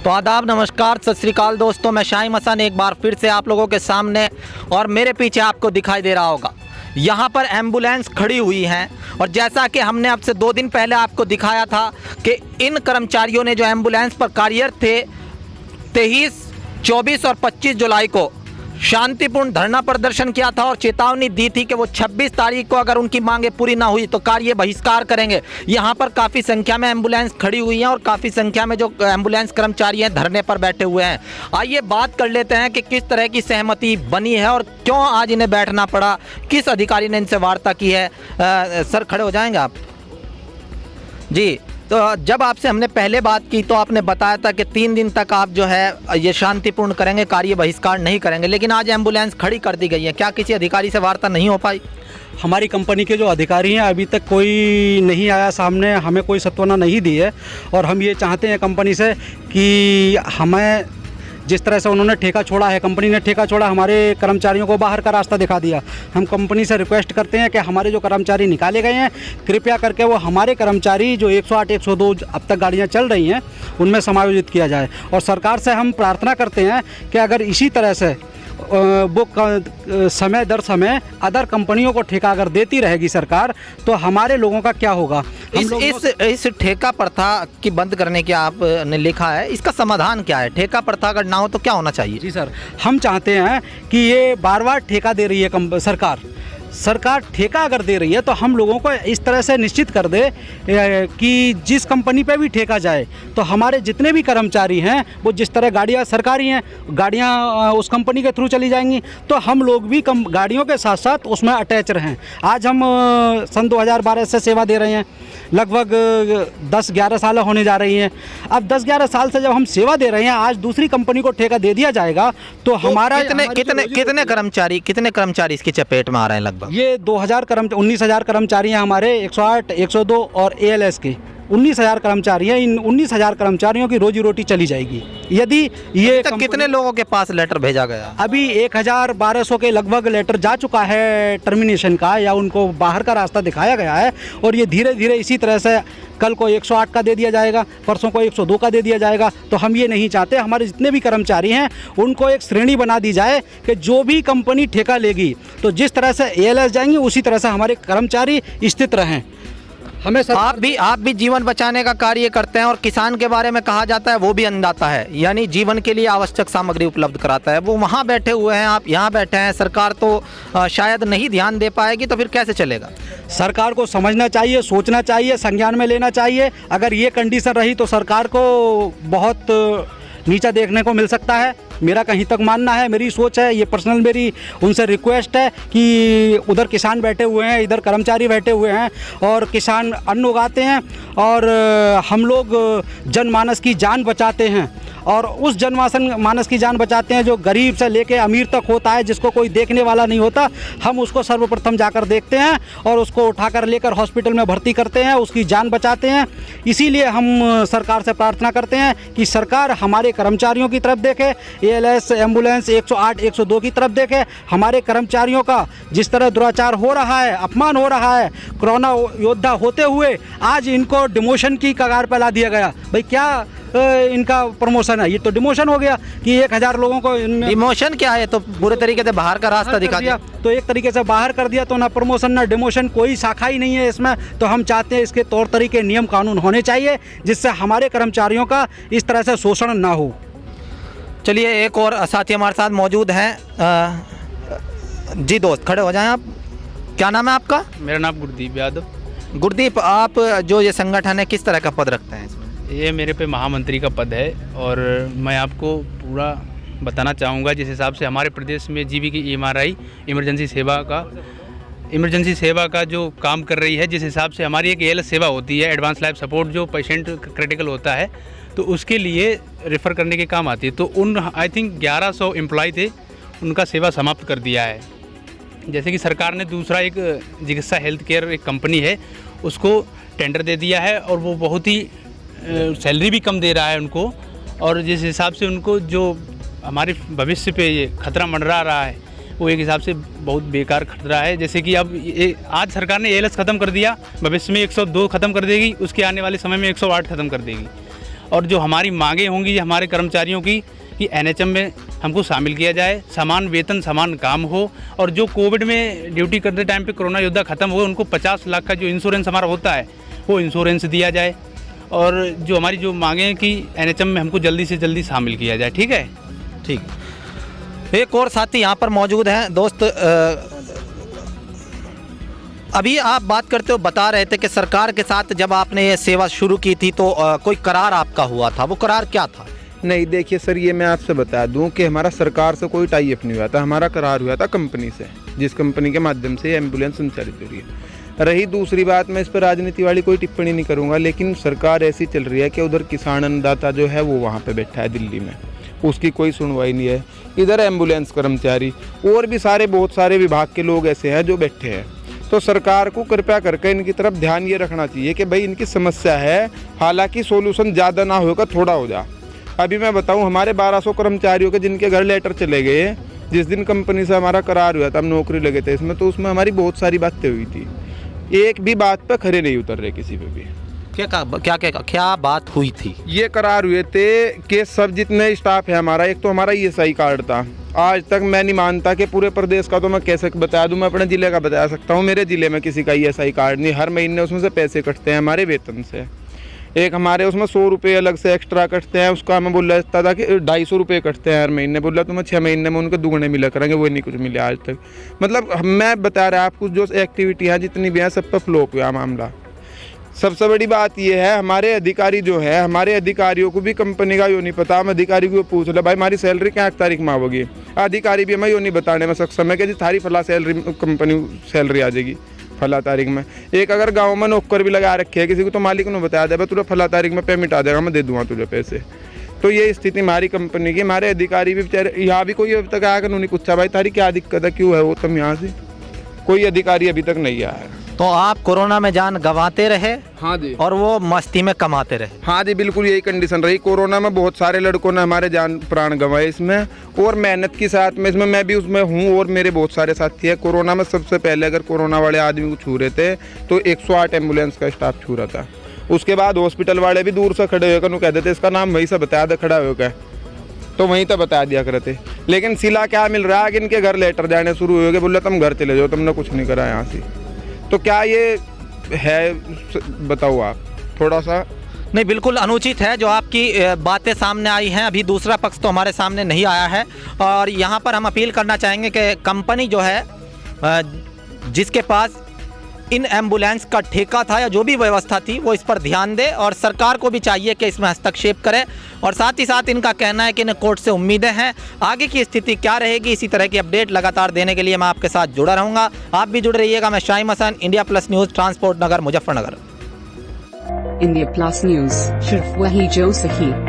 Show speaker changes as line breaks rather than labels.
तो आदाब, नमस्कार, सत श्री अकाल दोस्तों। मैं शाहिम हसन एक बार फिर से आप लोगों के सामने, और मेरे पीछे आपको दिखाई दे रहा होगा यहाँ पर एम्बुलेंस खड़ी हुई हैं। और जैसा कि हमने आपसे 2 दिन पहले आपको दिखाया था कि इन कर्मचारियों ने जो एम्बुलेंस पर कार्यरत थे 23, 24 और 25 जुलाई को शांतिपूर्ण धरना प्रदर्शन किया था और चेतावनी दी थी कि वो 26 तारीख को अगर उनकी मांगें पूरी ना हुई तो कार्य बहिष्कार करेंगे। यहाँ पर काफ़ी संख्या में एम्बुलेंस खड़ी हुई हैं और काफ़ी संख्या में जो एम्बुलेंस कर्मचारी हैं धरने पर बैठे हुए हैं। आइए बात कर लेते हैं कि किस तरह की सहमति बनी है और क्यों आज इन्हें बैठना पड़ा, किस अधिकारी ने इनसे वार्ता की है। सर खड़े हो जाएंगे आप जी। तो जब आपसे हमने पहले बात की तो आपने बताया था कि 3 दिन तक आप जो है ये शांतिपूर्ण करेंगे, कार्य बहिष्कार नहीं करेंगे, लेकिन आज एम्बुलेंस खड़ी कर दी गई है। क्या किसी अधिकारी से वार्ता नहीं हो पाई?
हमारी कंपनी के जो अधिकारी हैं अभी तक कोई नहीं आया सामने, हमें कोई सांत्वना नहीं दी है। और हम ये चाहते हैं कंपनी से कि हमें जिस तरह से उन्होंने ठेका छोड़ा है, कंपनी ने ठेका छोड़ा, हमारे कर्मचारियों को बाहर का रास्ता दिखा दिया। हम कंपनी से रिक्वेस्ट करते हैं कि हमारे जो कर्मचारी निकाले गए हैं कृपया करके वो हमारे कर्मचारी जो 108, 102 अब तक गाड़ियां चल रही हैं उनमें समायोजित किया जाए। और सरकार से हम प्रार्थना करते हैं कि अगर इसी तरह से वो समय दर समय अदर कंपनियों को ठेका अगर देती रहेगी सरकार तो हमारे लोगों का क्या होगा।
इस ठेका प्रथा की बंद करने की आपने लिखा है, इसका समाधान क्या है? ठेका प्रथा अगर ना हो तो क्या होना चाहिए?
जी सर, हम चाहते हैं कि ये बार बार ठेका दे रही है सरकार ठेका अगर दे रही है तो हम लोगों को इस तरह से निश्चित कर दे कि जिस कंपनी पे भी ठेका जाए तो हमारे जितने भी कर्मचारी हैं वो जिस तरह गाड़ियाँ सरकारी हैं, गाड़ियाँ उस कंपनी के थ्रू चली जाएंगी तो हम लोग भी गाड़ियों के साथ साथ उसमें अटैच रहें। आज हम सन 2012 से सेवा दे रहे हैं, लगभग 10-11 साल होने जा रही हैं। अब 10-11 साल से जब हम सेवा दे रहे हैं, आज दूसरी कंपनी को ठेका दे दिया जाएगा तो हमारा
कितने कर्मचारी इसकी चपेट में आ रहे हैं? लगभग
ये 19,000 कर्मचारी हैं हमारे 108, 102 और ALS के 19,000 कर्मचारी हैं। इन 19,000 कर्मचारियों की रोजी रोटी चली जाएगी यदि ये
कितने लोगों के पास लेटर भेजा गया?
अभी 1,1200 के लगभग लेटर जा चुका है टर्मिनेशन का, या उनको बाहर का रास्ता दिखाया गया है। और ये धीरे धीरे इसी तरह से कल को 108 का दे दिया जाएगा, परसों को 102 का दे दिया जाएगा। तो हम ये नहीं चाहते। हमारे जितने भी कर्मचारी हैं उनको एक श्रेणी बना दी जाए कि जो भी कंपनी ठेका लेगी तो जिस तरह से ALS जाएंगी उसी तरह से हमारे कर्मचारी स्थित रहें। हमें
आप भी जीवन बचाने का कार्य करते हैं और किसान के बारे में कहा जाता है वो भी अन्नदाता है, यानी जीवन के लिए आवश्यक सामग्री उपलब्ध कराता है। वो वहाँ बैठे हुए हैं, आप यहाँ बैठे हैं। सरकार तो शायद नहीं ध्यान दे पाएगी, तो फिर कैसे चलेगा?
सरकार को समझना चाहिए, सोचना चाहिए, संज्ञान में लेना चाहिए। अगर ये कंडीशन रही तो सरकार को बहुत नीचा देखने को मिल सकता है। मेरा कहीं तक मानना है, मेरी सोच है, ये पर्सनल मेरी उनसे रिक्वेस्ट है कि उधर किसान बैठे हुए हैं, इधर कर्मचारी बैठे हुए हैं और किसान अन्न उगाते हैं और हम लोग जनमानस की जान बचाते हैं। और उस जनमानस की जान बचाते हैं जो गरीब से लेके अमीर तक होता है, जिसको कोई देखने वाला नहीं होता। हम उसको सर्वप्रथम जाकर देखते हैं और उसको उठाकर लेकर हॉस्पिटल में भर्ती करते हैं, उसकी जान बचाते हैं। इसीलिए हम सरकार से प्रार्थना करते हैं कि सरकार हमारे कर्मचारियों की तरफ देखे, ALS एम्बुलेंस 108, 102 की तरफ देखे। हमारे कर्मचारियों का जिस तरह दुराचार हो रहा है, अपमान हो रहा है, कोरोना योद्धा होते हुए आज इनको डिमोशन की कगार पर ला दिया गया। भाई क्या इनका प्रमोशन है? ये तो डिमोशन हो गया कि 1,000 लोगों को
डिमोशन क्या है? तो पूरे तरीके से बाहर का रास्ता दिखा दिया।
तो एक तरीके से बाहर कर दिया, तो ना प्रमोशन ना डिमोशन, कोई शाखा ही नहीं है इसमें। तो हम चाहते हैं इसके तौर तरीके, नियम कानून होने चाहिए जिससे हमारे कर्मचारियों का इस तरह से शोषण ना हो।
चलिए, एक और साथी हमारे साथ मौजूद हैं। जी दोस्त, खड़े हो जाएं आप। क्या नाम है आपका?
मेरा नाम गुरदीप यादव।
गुरदीप, आप जो ये संगठन है किस तरह का पद रखते हैं इसमें?
ये मेरे पे महामंत्री का पद है और मैं आपको पूरा बताना चाहूँगा जिस हिसाब से हमारे प्रदेश में जीवी की EMRI इमरजेंसी सेवा का जो काम कर रही है, जिस हिसाब से हमारी एक ALS सेवा होती है, एडवांस लाइफ सपोर्ट, जो पेशेंट क्रिटिकल होता है तो उसके लिए रेफ़र करने के काम आती है। तो उन आई थिंक 1100 एम्प्लॉय थे, उनका सेवा समाप्त कर दिया है। जैसे कि सरकार ने दूसरा एक चिकित्सा हेल्थ केयर एक कंपनी है उसको टेंडर दे दिया है और वो बहुत ही सैलरी भी कम दे रहा है उनको। और जिस हिसाब से उनको जो हमारे भविष्य पे ये खतरा मंडरा रहा है वो एक हिसाब से बहुत बेकार खतरा है। जैसे कि अब आज सरकार ने ALS ख़त्म कर दिया, भविष्य में 102 ख़त्म कर देगी, उसके आने वाले समय में 108 ख़त्म कर देगी। और जो हमारी मांगे होंगी हमारे कर्मचारियों की कि एनएचएम में हमको शामिल किया जाए, समान वेतन समान काम हो, और जो कोविड में ड्यूटी करते टाइम पे कोरोना योद्धा ख़त्म हुए उनको 50 लाख का जो इंश्योरेंस हमारा होता है वो इंश्योरेंस दिया जाए, और जो हमारी जो मांगे हैं कि एनएचएम में हमको जल्दी से जल्दी शामिल किया जाए। ठीक है,
ठीक। एक और साथी यहाँ पर मौजूद हैं। दोस्त, अभी आप बात करते हो, बता रहे थे कि सरकार के साथ जब आपने ये सेवा शुरू की थी तो कोई करार आपका हुआ था, वो करार क्या था?
नहीं, देखिए सर, ये मैं आपसे बता दूं कि हमारा सरकार से कोई टाई अप नहीं हुआ था, हमारा करार हुआ था कंपनी से, जिस कंपनी के माध्यम से एम्बुलेंस संचालित हो रही है। रही दूसरी बात, मैं इस पर राजनीति वाली कोई टिप्पणी नहीं करूंगा, लेकिन सरकार ऐसी चल रही है कि उधर किसान अन्नदाता जो है वो वहाँ पे बैठा है दिल्ली में, उसकी कोई सुनवाई नहीं है। इधर एम्बुलेंस कर्मचारी और भी बहुत सारे विभाग के लोग ऐसे हैं जो बैठे हैं। तो सरकार को कृपया करके इनकी तरफ ध्यान ये रखना चाहिए कि भाई इनकी समस्या है, हालांकि सोल्यूशन ज़्यादा ना होगा, थोड़ा हो जा। अभी मैं बताऊं, हमारे 1200 कर्मचारियों के जिनके घर लेटर चले गए, जिस दिन कंपनी से हमारा करार हुआ था, हम नौकरी लगे थे इसमें, तो उसमें हमारी बहुत सारी बातें हुई थी, एक भी बात पर खरे नहीं उतर रहे किसी पे भी।
क्या बात हुई थी?
ये करार हुए थे कि सब जितने स्टाफ है हमारा, एक तो हमारा ESI कार्ड था, आज तक मैं नहीं मानता कि पूरे प्रदेश का तो मैं कैसे बता दूं, मैं अपने ज़िले का बता सकता हूं, मेरे ज़िले में किसी का ESI कार्ड नहीं। हर महीने उसमें से पैसे कटते हैं हमारे वेतन से, एक हमारे उसमें 100 रुपये अलग से एक्स्ट्रा कटते हैं, उसका हमें बोला जाता था कि 250 रुपये कटते हैं हर महीने, बोला तुम्हें 6 महीने में उनके दुगने मिला करेंगे, वो नहीं कुछ मिले आज तक। मतलब मैं बता रहा आपको, जो एक्टिविटी हैं जितनी भी हैं सब पर फ्लॉप हुआ मामला। सबसे बड़ी बात यह है, हमारे अधिकारी जो है, हमारे अधिकारियों को भी कंपनी का यो नहीं पता। हम अधिकारी को पूछ ले, भाई हमारी सैलरी क्या तारीख में आओगी, अधिकारी भी हमें यो नहीं बताने में सक्षम है कि जी थारी फला सैलरी कंपनी सैलरी आ जाएगी फला तारीख में। एक अगर गांव में नौकर भी लगा रखे है किसी को, तो मालिक ने बताया दे, भाई तुझे फला तारीख में पेमेंट आ जाएगा, मैं दे दूंगा तुझे पैसे। तो ये स्थिति हमारी कंपनी की। हमारे अधिकारी भी बेचारे, यहाँ भी कोई अभी तक आकर नहीं पूछा भाई तारी क्या दिक्कत है, क्यों है वो, तुम यहाँ से कोई अधिकारी अभी तक नहीं आया है।
तो आप कोरोना में जान गंवाते रहे?
हाँ जी।
और वो मस्ती में कमाते रहे?
हाँ जी, बिल्कुल यही कंडीशन रही। कोरोना में बहुत सारे लड़कों ने हमारे जान प्राण गंवाए इसमें, और मेहनत के साथ में इसमें मैं भी उसमें हूँ, और मेरे बहुत सारे साथी हैं। कोरोना में सबसे पहले अगर कोरोना वाले आदमी को छू रहे थे तो 108 एम्बुलेंस का स्टाफ छू रहा था। उसके बाद हॉस्पिटल वाले भी दूर से खड़े होकर कह देते इसका नाम वहीं से बता दे, खड़ा होकर तो वहीं तक बता दिया करते। लेकिन सिला क्या मिल रहा है कि इनके घर लेटर जाने शुरू हो गए, बोले तुम घर चले जाओ, तुमने कुछ नहीं करा यहाँ से। तो क्या ये है, बताओ आप थोड़ा सा।
नहीं, बिल्कुल अनुचित है जो आपकी बातें सामने आई हैं। अभी दूसरा पक्ष तो हमारे सामने नहीं आया है, और यहाँ पर हम अपील करना चाहेंगे कि कंपनी जो है जिसके पास इन एम्बुलेंस का ठेका था या जो भी व्यवस्था थी, वो इस पर ध्यान दे, और सरकार को भी चाहिए कि इसमें हस्तक्षेप करे। और साथ ही साथ इनका कहना है कि इन्हें कोर्ट से उम्मीदें हैं, आगे की स्थिति क्या रहेगी, इसी तरह की अपडेट लगातार देने के लिए मैं आपके साथ जुड़ा रहूँगा। आप भी जुड़े रहिएगा। मैं Shahim Hasan, India plus news, transport Nagar, Muzaffarnagar.
India plus news, सिर्फ वही जो सही।